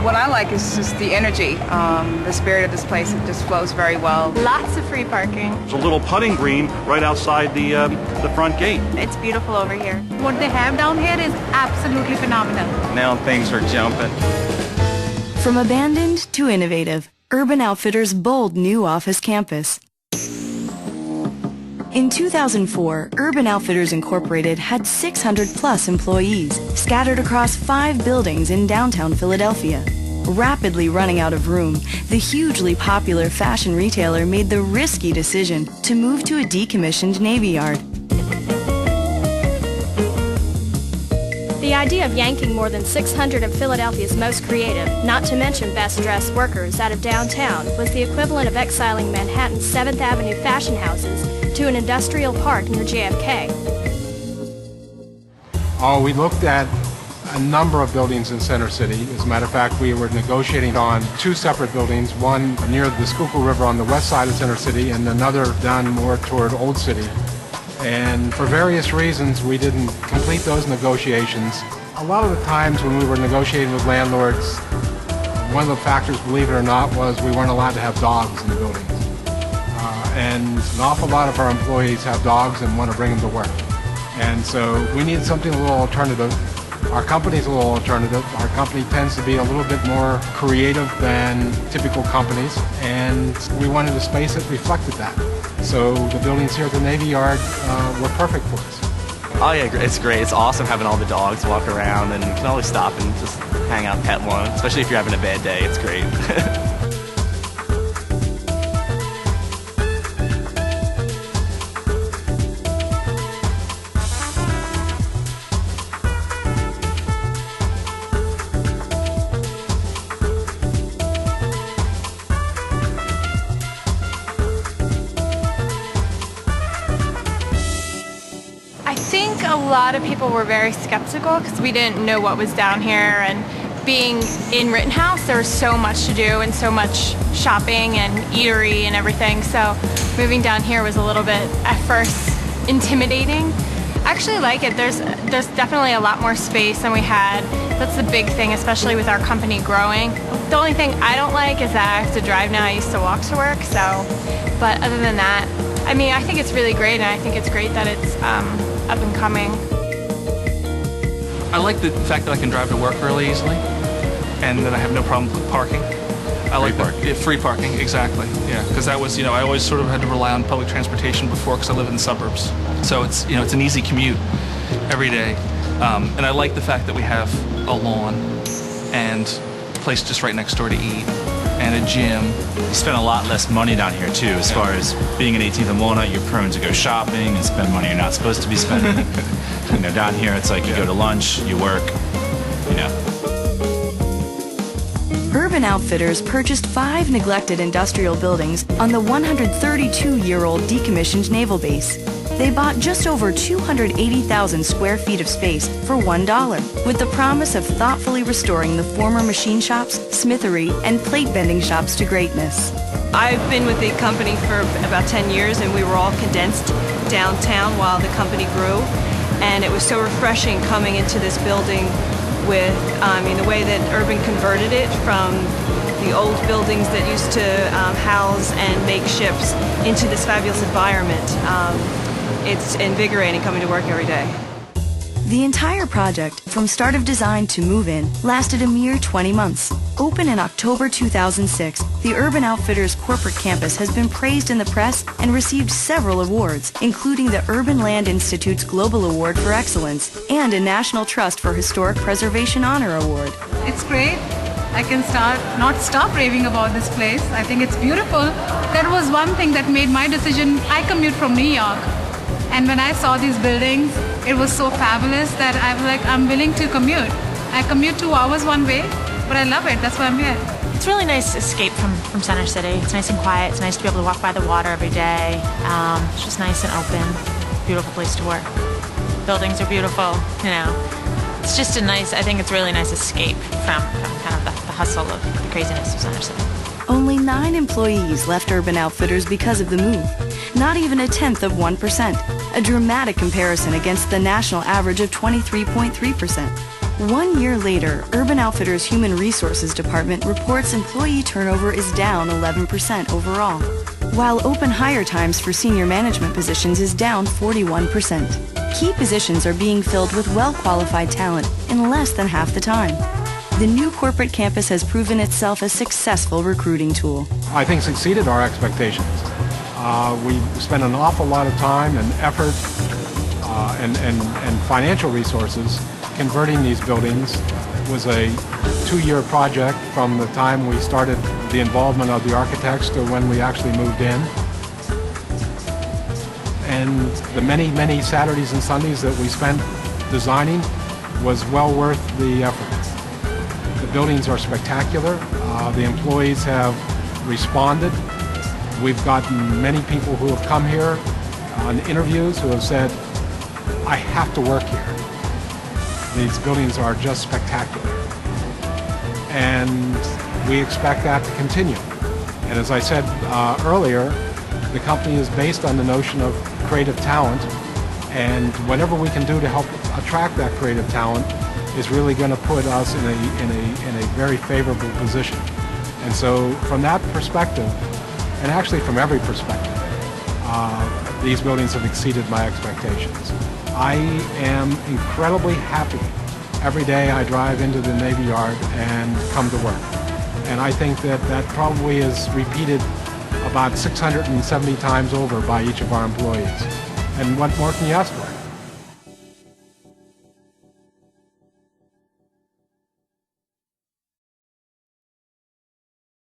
What I like is just the energy, the spirit of this place. It just flows very well. Lots of free parking. There's a little putting green right outside the front gate. It's beautiful over here. What they have down here is absolutely phenomenal. Now things are jumping. From abandoned to innovative, Urban Outfitters' bold new office campus. In 2004, Urban Outfitters Incorporated had 600-plus employees scattered across 5 buildings in downtown Philadelphia. Rapidly running out of room, the hugely popular fashion retailer made the risky decision to move to a decommissioned Navy Yard. The idea of yanking more than 600 of Philadelphia's most creative, not to mention best-dressed workers out of downtown was the equivalent of exiling Manhattan's 7th Avenue fashion houses to an industrial park near JFK. We looked at a number of buildings in Center City. As a matter of fact, we were negotiating on 2 separate buildings, one near the Schuylkill River on the west side of Center City and another down more toward Old City. And for various reasons, we didn't complete those negotiations. A lot of the times when we were negotiating with landlords, one of the factors, believe it or not, was we weren't allowed to have dogs in the buildings. And an awful lot of our employees have dogs and want to bring them to work. And so we needed something a little alternative. Our company's a little alternative. Our company tends to be a little bit more creative than typical companies, and we wanted a space that reflected that. So the buildings here at the Navy Yard were perfect for us. Oh yeah, it's great. It's awesome having all the dogs walk around, and you can always stop and just hang out and pet one, especially if you're having a bad day. It's great. I think a lot of people were very skeptical because we didn't know what was down here, and being in Rittenhouse there was so much to do and so much shopping and eatery and everything, so moving down here was a little bit at first intimidating. I actually like it. There's definitely a lot more space than we had. That's the big thing, especially with our company growing. The only thing I don't like is that I have to drive now. I used to walk to work, so, but other than that, I mean, I think it's really great, and I think it's great that it's up and coming. I like the fact that I can drive to work really easily, and that I have no problem with parking. I like free parking, exactly. Yeah, because that was, I always sort of had to rely on public transportation before because I live in the suburbs. So it's, it's an easy commute every day, and I like the fact that we have a lawn and a place just right next door to eat, and a gym. You spend a lot less money down here too, as far as being in 18th and Walnut, you're prone to go shopping and spend money you're not supposed to be spending. Down here it's like you go to lunch, you work, Urban Outfitters purchased 5 neglected industrial buildings on the 132-year-old decommissioned naval base. They bought just over 280,000 square feet of space for $1, with the promise of thoughtfully restoring the former machine shops, smithery, and plate bending shops to greatness. I've been with the company for about 10 years, and we were all condensed downtown while the company grew. And it was so refreshing coming into this building with, the way that Urban converted it from the old buildings that used to house and make ships into this fabulous environment. It's invigorating coming to work every day. The entire project, from start of design to move-in, lasted a mere 20 months. Open in October 2006, the Urban Outfitters corporate campus has been praised in the press and received several awards, including the Urban Land Institute's Global Award for Excellence and a National Trust for Historic Preservation Honor Award. It's great. I can not stop raving about this place. I think it's beautiful. That was one thing that made my decision. I commute from New York, and when I saw these buildings, it was so fabulous that I was like, I'm willing to commute. I commute 2 hours one way, but I love it. That's why I'm here. It's a really nice escape from Center City. It's nice and quiet. It's nice to be able to walk by the water every day. It's just nice and open. Beautiful place to work. Buildings are beautiful, It's just I think it's a really nice escape from kind of the hustle of the craziness of Center City. Only 9 employees left Urban Outfitters because of the move. Not even a tenth of 1%, a dramatic comparison against the national average of 23.3%. 1 year later, Urban Outfitters Human Resources Department reports employee turnover is down 11% overall, while open hire times for senior management positions is down 41%. Key positions are being filled with well-qualified talent in less than half the time. The new corporate campus has proven itself a successful recruiting tool. I think it's exceeded our expectations. We spent an awful lot of time and effort and financial resources converting these buildings. It was a 2-year project from the time we started the involvement of the architects to when we actually moved in. And the many Saturdays and Sundays that we spent designing was well worth the effort. The buildings are spectacular. The employees have responded. We've gotten many people who have come here on interviews who have said, I have to work here. These buildings are just spectacular. And we expect that to continue. And as I said earlier, the company is based on the notion of creative talent, and whatever we can do to help attract that creative talent is really going to put us in a very favorable position. And so from that perspective, and actually from every perspective, these buildings have exceeded my expectations. I am incredibly happy every day I drive into the Navy Yard and come to work. And I think that probably is repeated about 670 times over by each of our employees. And what more can you ask for?